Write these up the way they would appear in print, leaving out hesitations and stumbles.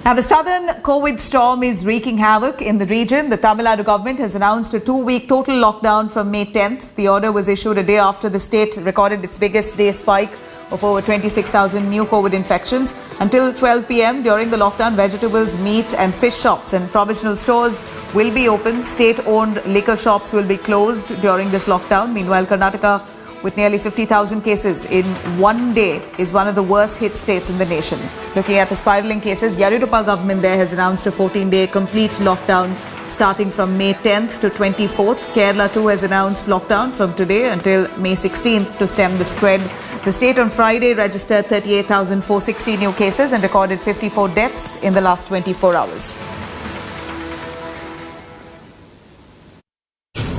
Now, the southern COVID storm is wreaking havoc in the region. The Tamil Nadu government has announced a 2-week total lockdown from May 10th. The order was issued a day after the state recorded its biggest day spike of over 26,000 new COVID infections. Until 12 p.m. during the lockdown, vegetables, meat and fish shops and provisional stores will be open. State-owned liquor shops will be closed during this lockdown. Meanwhile, Karnataka, with nearly 50,000 cases in one day, is one of the worst hit states in the nation. Looking at the spiraling cases, Yadurappa government there has announced a 14-day complete lockdown starting from May 10th to 24th. Kerala too has announced lockdown from today until May 16th to stem the spread. The state on Friday registered 38,460 new cases and recorded 54 deaths in the last 24 hours.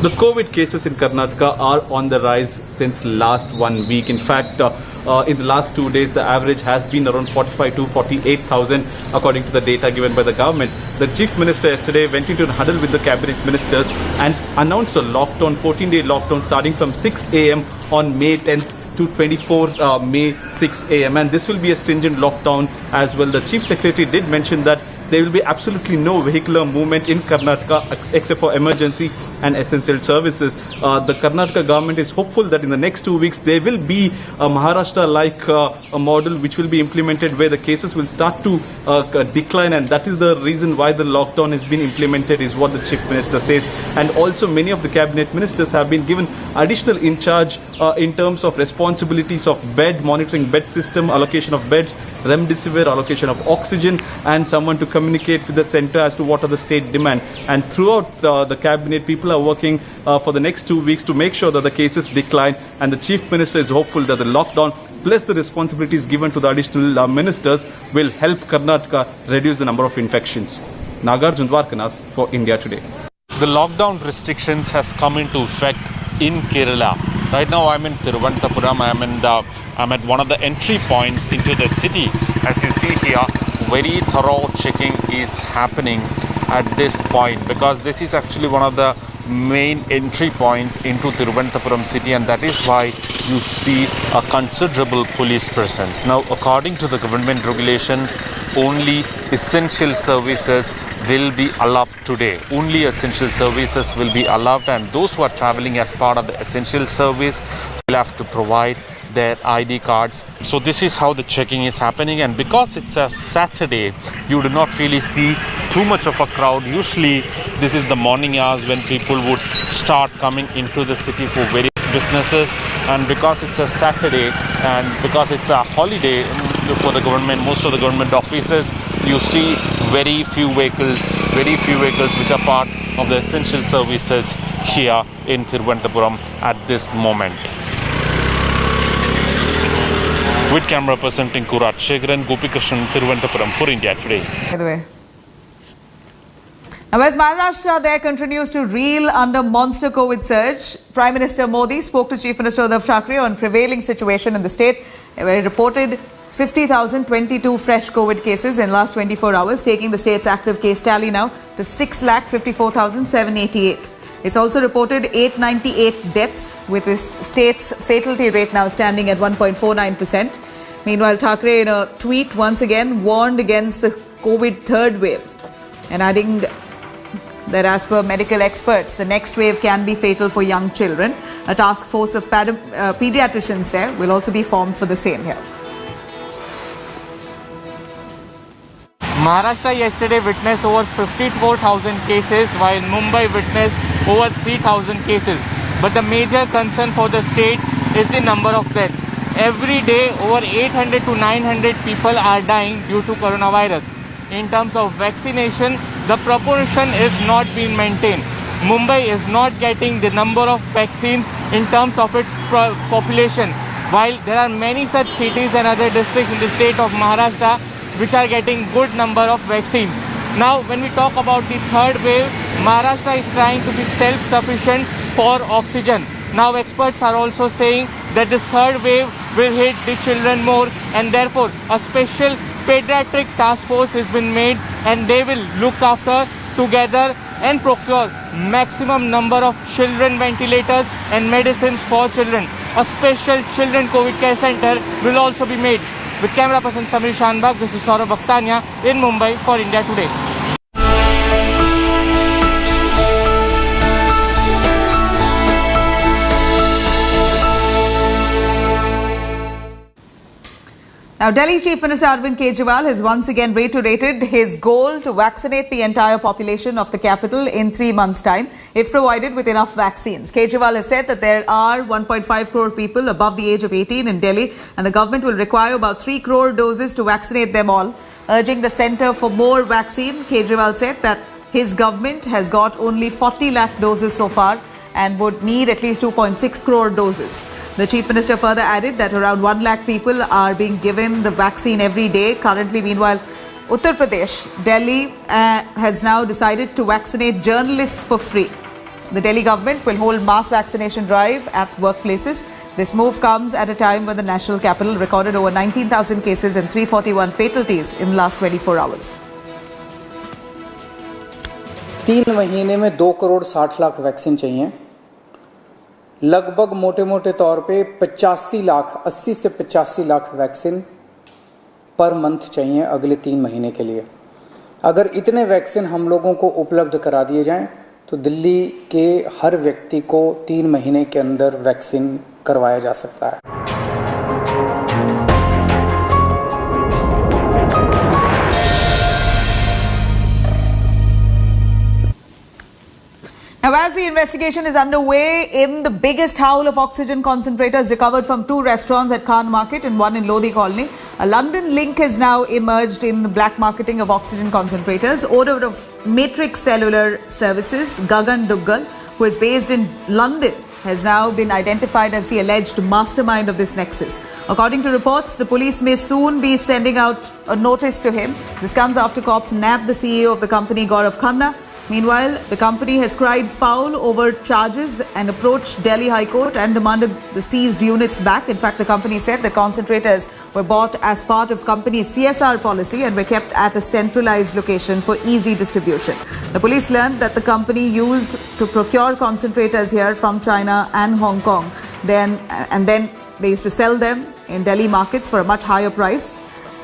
The COVID cases in Karnataka are on the rise since last 1 week. In fact, in the last 2 days, the average has been around 45 to 48,000, according to the data given by the government. The Chief Minister yesterday went into a huddle with the cabinet ministers and announced a lockdown, 14-day lockdown, starting from 6 a.m. on May 10th to 24 May 6 a.m. And this will be a stringent lockdown as well. The Chief Secretary did mention that there will be absolutely no vehicular movement in Karnataka except for emergency and essential services. The Karnataka government is hopeful that in the next 2 weeks there will be a Maharashtra-like a model which will be implemented where the cases will start to decline, and that is the reason why the lockdown has been implemented, is what the Chief Minister says. And also many of the cabinet ministers have been given additional in charge in terms of responsibilities of bed monitoring, bed system, allocation of beds, remdesivir, allocation of oxygen, and someone to communicate with the centre as to what are the state demand. And throughout the cabinet, people are working for the next 2 weeks to make sure that the cases decline, and the Chief Minister is hopeful that the lockdown plus the responsibilities given to the additional ministers will help Karnataka reduce the number of infections. Nagarjun Dwarkanath for India Today. The lockdown restrictions has come into effect in Kerala. Right now I'm in Thiruvananthapuram. I'm at one of the entry points into the city. As you see here, very thorough checking is happening at this point, because this is actually one of the main entry points into Thiruvananthapuram city, and that is why you see a considerable police presence. Now, according to the government regulation, only essential services will be allowed today. Only essential services will be allowed, and those who are traveling as part of the essential service will have to provide their ID cards. So this is how the checking is happening, and because it's a Saturday, you do not really see too much of a crowd. Usually this is the morning hours when people would start coming into the city for various businesses, and because it's a Saturday and because it's a holiday for the government, most of the government offices, you see very few vehicles which are part of the essential services here in Thiruvananthapuram at this moment. With camera person Tinku Rajshekharan, Gopikrishnan, Thiruvananthapuram for India Today. By the way. Now, as Maharashtra there continues to reel under monster COVID surge, Prime Minister Modi spoke to Chief Minister Uddhav Thackeray on prevailing situation in the state, where he reported 50,022 fresh COVID cases in last 24 hours, taking the state's active case tally now to 6,54,788. It's also reported 898 deaths, with this state's fatality rate now standing at 1.49%. Meanwhile, Thackeray in a tweet once again warned against the COVID third wave, and adding that as per medical experts, the next wave can be fatal for young children. A task force of pediatricians there will also be formed for the same here. Maharashtra yesterday witnessed over 54,000 cases, while Mumbai witnessed over 3,000 cases. But the major concern for the state is the number of deaths. Every day, over 800 to 900 people are dying due to coronavirus. In terms of vaccination, the proportion is not being maintained. Mumbai is not getting the number of vaccines in terms of its population, while there are many such cities and other districts in the state of Maharashtra which are getting good number of vaccines. Now, when we talk about the third wave, Maharashtra is trying to be self-sufficient for oxygen. Now, experts are also saying that this third wave will hit the children more, and therefore a special pediatric task force has been made, and they will look after together and procure maximum number of children ventilators and medicines for children. A special children COVID care center will also be made. With camera person Samir Shanbag, this is Saurabh Bhaktania in Mumbai for India Today. Now, Delhi Chief Minister Arvind Kejriwal has once again reiterated his goal to vaccinate the entire population of the capital in 3 months' time, if provided with enough vaccines. Kejriwal has said that there are 1.5 crore people above the age of 18 in Delhi, and the government will require about 3 crore doses to vaccinate them all. Urging the centre for more vaccine, Kejriwal said that his government has got only 40 lakh doses so far and would need at least 2.6 crore doses. The Chief Minister further added that around 1 lakh people are being given the vaccine every day. Currently, meanwhile, Uttar Pradesh, Delhi has now decided to vaccinate journalists for free. The Delhi government will hold mass vaccination drive at workplaces. This move comes at a time when the national capital recorded over 19,000 cases and 341 fatalities in the last 24 hours. 3 महीने में 2 crore 60 lakh vaccine चाहिए. लगभग मोटे मोटे तौर पे 85 लाख 80 से 85 lakh vaccine per month चाहिए अगले 3 महीने के लिए. अगर इतने वैक्सीन हम लोगों को उपलब्ध करा दिए जाएं तो दिल्ली के हर व्यक्ति को 3 महीने के अंदर वैक्सीन करवाया जा सकता है. Now, as the investigation is underway in the biggest haul of oxygen concentrators recovered from 2 restaurants at Khan Market and 1 in Lodi Colony, a London link has now emerged in the black marketing of oxygen concentrators. Owner of Matrix Cellular Services, Gagan Duggal, who is based in London, has now been identified as the alleged mastermind of this nexus. According to reports, the police may soon be sending out a notice to him. This comes after cops nabbed the CEO of the company, Gaurav Khanna. Meanwhile, the company has cried foul over charges and approached Delhi High Court and demanded the seized units back. In fact, the company said the concentrators were bought as part of company's CSR policy and were kept at a centralized location for easy distribution. The police learned that the company used to procure concentrators here from China and Hong Kong. Then they used to sell them in Delhi markets for a much higher price.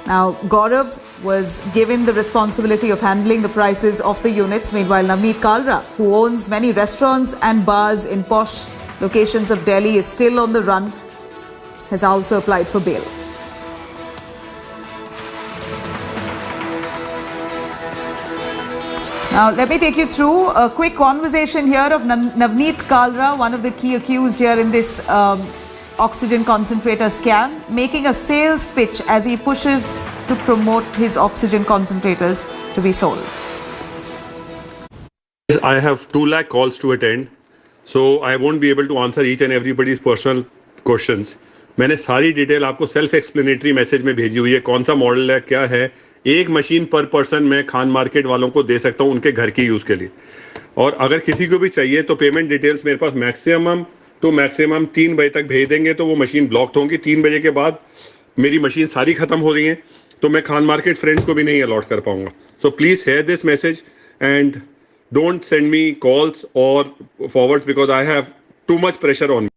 Now, Gaurav was given the responsibility of handling the prices of the units. Meanwhile, Navneet Kalra, who owns many restaurants and bars in posh locations of Delhi, is still on the run, has also applied for bail. Now, let me take you through a quick conversation here of Navneet Kalra, one of the key accused here in this oxygen concentrator scam, making a sales pitch as he pushes to promote his oxygen concentrators to be sold. I have 2 lakh calls to attend, so I won't be able to answer each and everybody's personal questions. मैंने सारी detail आपको self explanatory message में भेजी हुई है. कौन सा model है, क्या है. एक मशीन पर पर्सन मैं खान मार्केट वालों को दे सकता हूं उनके घर की यूज के लिए. और अगर किसी को भी चाहिए तो पेमेंट डिटेल्स मेरे पास मैक्सिमम 3 बजे तक भेज देंगे तो वो मशीन ब्लॉक होंगी. 3 बजे के बाद मेरी मशीन सारी खत्म हो रही है तो मैं खान मार्केट फ्रेंड्स को भी नहीं अलॉट कर पाऊंगा. So please hear this message and don't send me calls और forward because I have too much pressure on me.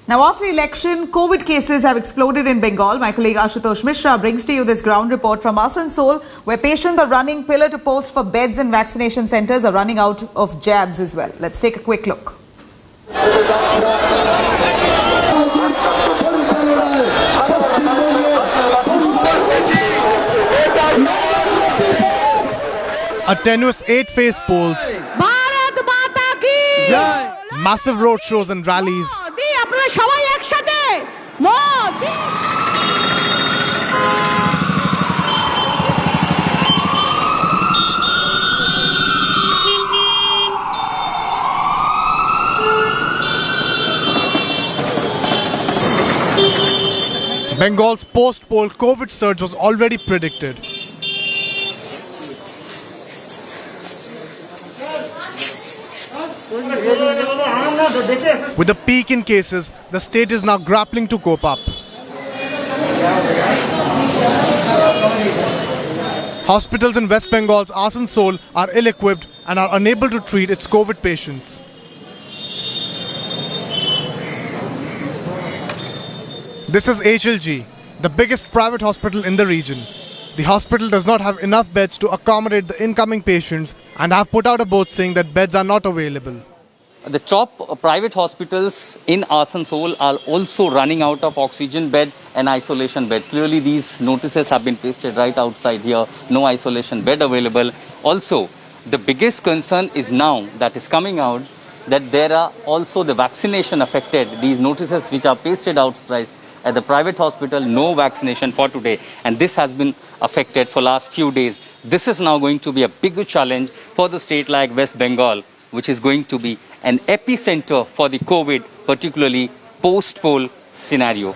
Now, after election, COVID cases have exploded in Bengal. My colleague Ashutosh Mishra brings to you this ground report from Asansol, where patients are running pillar to post for beds and vaccination centres are running out of jabs as well. Let's take a quick look. A tenuous 8-phase polls, massive road shows and rallies. Bengal's post-poll COVID surge was already predicted. With a peak in cases, the state is now grappling to cope up. Hospitals in West Bengal's Asansol are ill-equipped and are unable to treat its COVID patients. This is HLG, the biggest private hospital in the region. The hospital does not have enough beds to accommodate the incoming patients and have put out a board saying that beds are not available. The top private hospitals in Asansol are also running out of oxygen bed and isolation bed. Clearly these notices have been pasted right outside here, no isolation bed available. Also, the biggest concern is now that is coming out that there are also the vaccination affected. These notices which are pasted outside at the private hospital, no vaccination for today, and this has been affected for last few days. This is now going to be a bigger challenge for the state like West Bengal, which is going to be an epicenter for the COVID, particularly post-poll scenario.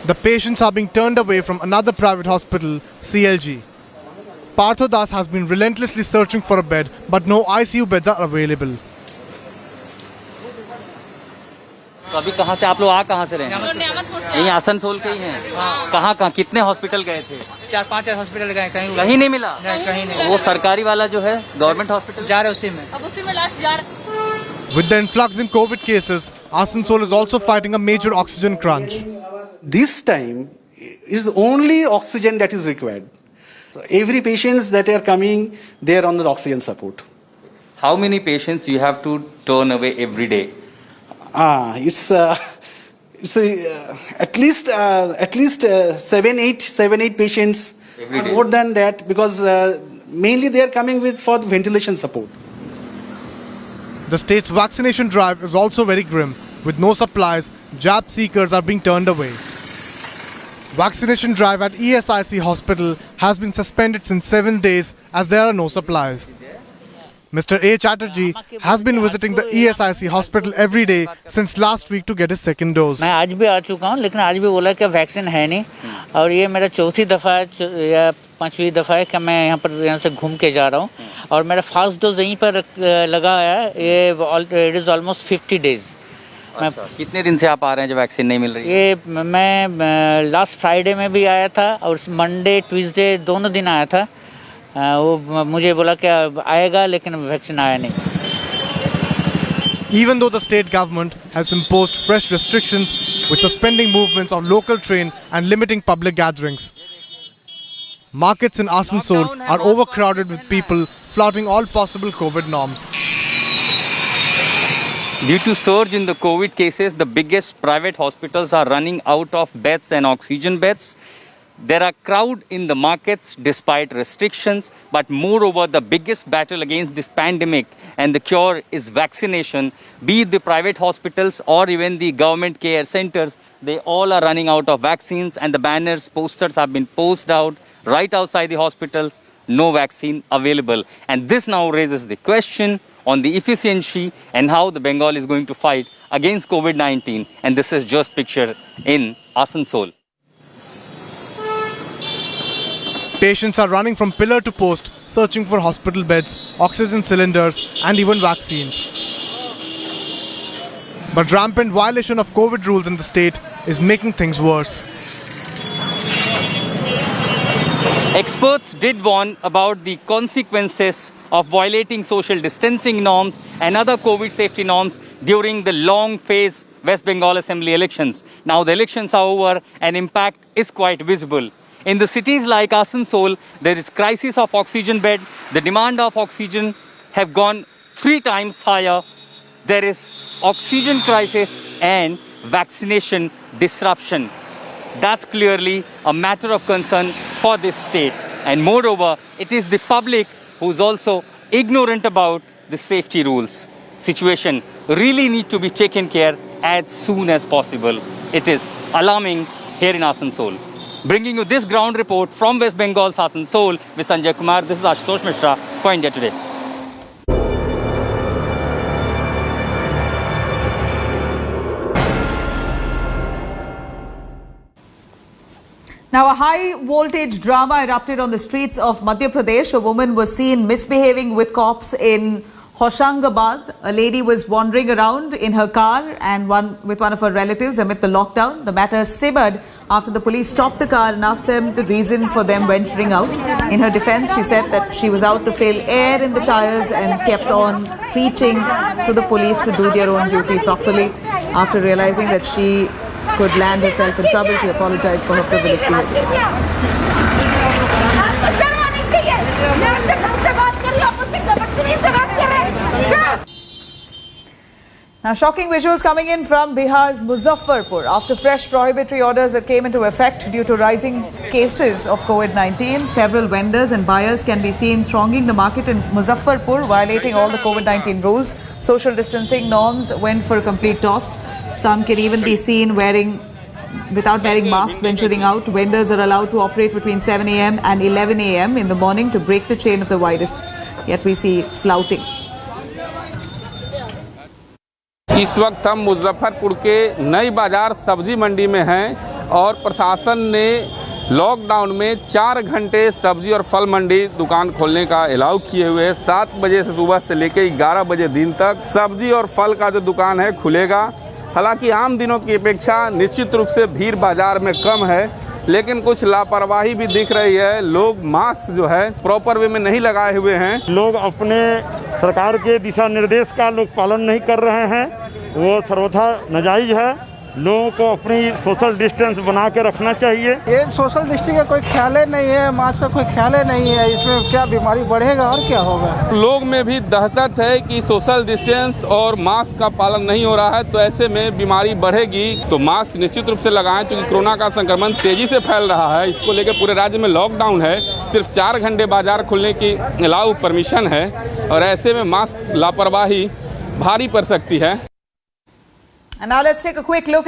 The patients are being turned away from another private hospital, CLG. Partho Das has been relentlessly searching for a bed, but no ICU beds are available. तो अभी कहाँ से आप लोग कहाँ से रहे हैं? यही आसनसोल के ही हैं। कहाँ कितने हॉस्पिटल गए थे? 4-5 हॉस्पिटल गए, कहीं नहीं मिला। कहीं नहीं। वो सरकारी वाला जो है गवर्नमेंट हॉस्पिटल जा रहे उसी में। अब उसी में लास्ट जा रहे। With the influx in COVID cases, Asansol is also fighting a major oxygen crunch. This time is only oxygen that is required. So every patients that are coming, they are on the oxygen support. How many patients you have to turn away every day? It's at least 7-8 patients. More than that, because mainly they are coming with for ventilation support. The state's vaccination drive is also very grim. With no supplies, jab seekers are being turned away. Vaccination drive at ESIC hospital has been suspended since 7 days as there are no supplies. Mr. A. Chatterjee has been visiting the ESIC hospital every day since last week to get his second dose. मैं आज भी आ चुका हूँ, लेकिन आज भी बोला कि वैक्सीन है नहीं, और ये मेरा चौथी दफ़ा या 5वीं दफ़ा है कि मैं यहाँ से घूम के जा रहा हूँ, और मेरा फर्स्ट डोज यहीं पर लगा है। ये इट इज़ ऑलमोस्ट 50 डेज। कितने दिन से आप आ रहे हैं जब वैक्सीन नहीं मिल रही? ये मैं लास्ट फ्राइडे में भी आया था और मंडे ट्यूसडे दोनों दिन आया था। वो मुझे बोला कि आएगा, लेकिन वैक्सीन आया नहीं। Even though the state government has imposed fresh restrictions with suspending movements of local train and limiting public gatherings, markets in Asansol are overcrowded with people flouting all possible COVID norms. Due to surge in the COVID cases, the biggest private hospitals are running out of beds and oxygen beds. There are crowd in the markets despite restrictions, but moreover, the biggest battle against this pandemic and the cure is vaccination. Be it the private hospitals or even the government care centers, they all are running out of vaccines, and the banners, posters have been posted out right outside the hospitals, no vaccine available. And this now raises the question on the efficiency and how the Bengal is going to fight against COVID-19. And this is just pictured in Asansol. Patients are running from pillar to post, searching for hospital beds, oxygen cylinders, and even vaccines. But rampant violation of COVID rules in the state is making things worse. Experts did warn about the consequences of violating social distancing norms and other COVID safety norms during the long phase West Bengal Assembly elections. Now the elections are over and impact is quite visible. In the cities like Asansol, there is crisis of oxygen bed. The demand of oxygen have gone 3 times higher. There is oxygen crisis and vaccination disruption. That's clearly a matter of concern for this state. And moreover, it is the public who's also ignorant about the safety rules. Situation really need to be taken care as soon as possible. It is alarming here in Asansol. Bringing you this ground report from West Bengal's Asansol with Sanjay Kumar. This is Ashutosh Mishra for India Today. Now, a high-voltage drama erupted on the streets of Madhya Pradesh. A woman was seen misbehaving with cops in Hoshangabad. A lady was wandering around in her car and with one of her relatives amid the lockdown. The matter simmered after the police stopped the car and asked them the reason for them venturing out. In her defense, she said that she was out to fill air in the tires and kept on preaching to the police to do their own duty properly. After realizing that she could land herself in trouble, she apologized for her frivolous behavior. Now, shocking visuals coming in from Bihar's Muzaffarpur after fresh prohibitory orders that came into effect due to rising cases of COVID-19. Several vendors and buyers can be seen thronging the market in Muzaffarpur, violating all the COVID-19 rules. Social distancing norms went for a complete toss. Some can even be seen without wearing masks venturing out. Vendors are allowed to operate between 7 a.m. and 11 a.m. in the morning to break the chain of the virus. Yet we see flouting. इस वक्त हम मुजफ्फरपुर के नई बाजार सब्जी मंडी में हैं और प्रशासन ने लॉकडाउन में 4 घंटे सब्जी और फल मंडी दुकान खोलने का अलाउ किए हुए हैं। 7 बजे से सुबह से लेकर 11 बजे दिन तक सब्जी और फल का जो दुकान है खुलेगा। हालांकि आम दिनों की अपेक्षा निश्चित रूप से भीड़ बाजार में कम है, लेकिन कुछ लापरवाही भी दिख रही है। लोग मास्क जो है प्रॉपर वे में नहीं लगाए हुए हैं। लोग अपने सरकार के दिशा निर्देश का लोग पालन नहीं कर रहे हैं, वो सर्वथा नाजायज़ है। लोगों को अपनी सोशल डिस्टेंस बना के रखना चाहिए। ये सोशल डिस्टेंस का कोई ख्याल ही नहीं है, मास्क का कोई ख्याल ही नहीं है। इसमें क्या बीमारी बढ़ेगा और क्या होगा। लोग में भी दहशत है कि सोशल डिस्टेंस और मास्क का पालन नहीं हो रहा है, तो ऐसे में बीमारी बढ़ेगी। तो मास्क निश्चित रूप से लगाएं, क्योंकि कोरोना का संक्रमण तेजी से फैल रहा है। इसको लेकर पूरे राज्य में लॉकडाउन है। सिर्फ 4 घंटे बाजार खुलने की अलाउ परमिशन है और ऐसे में मास्क लापरवाही भारी पड़ सकती है। And now let's take a quick look at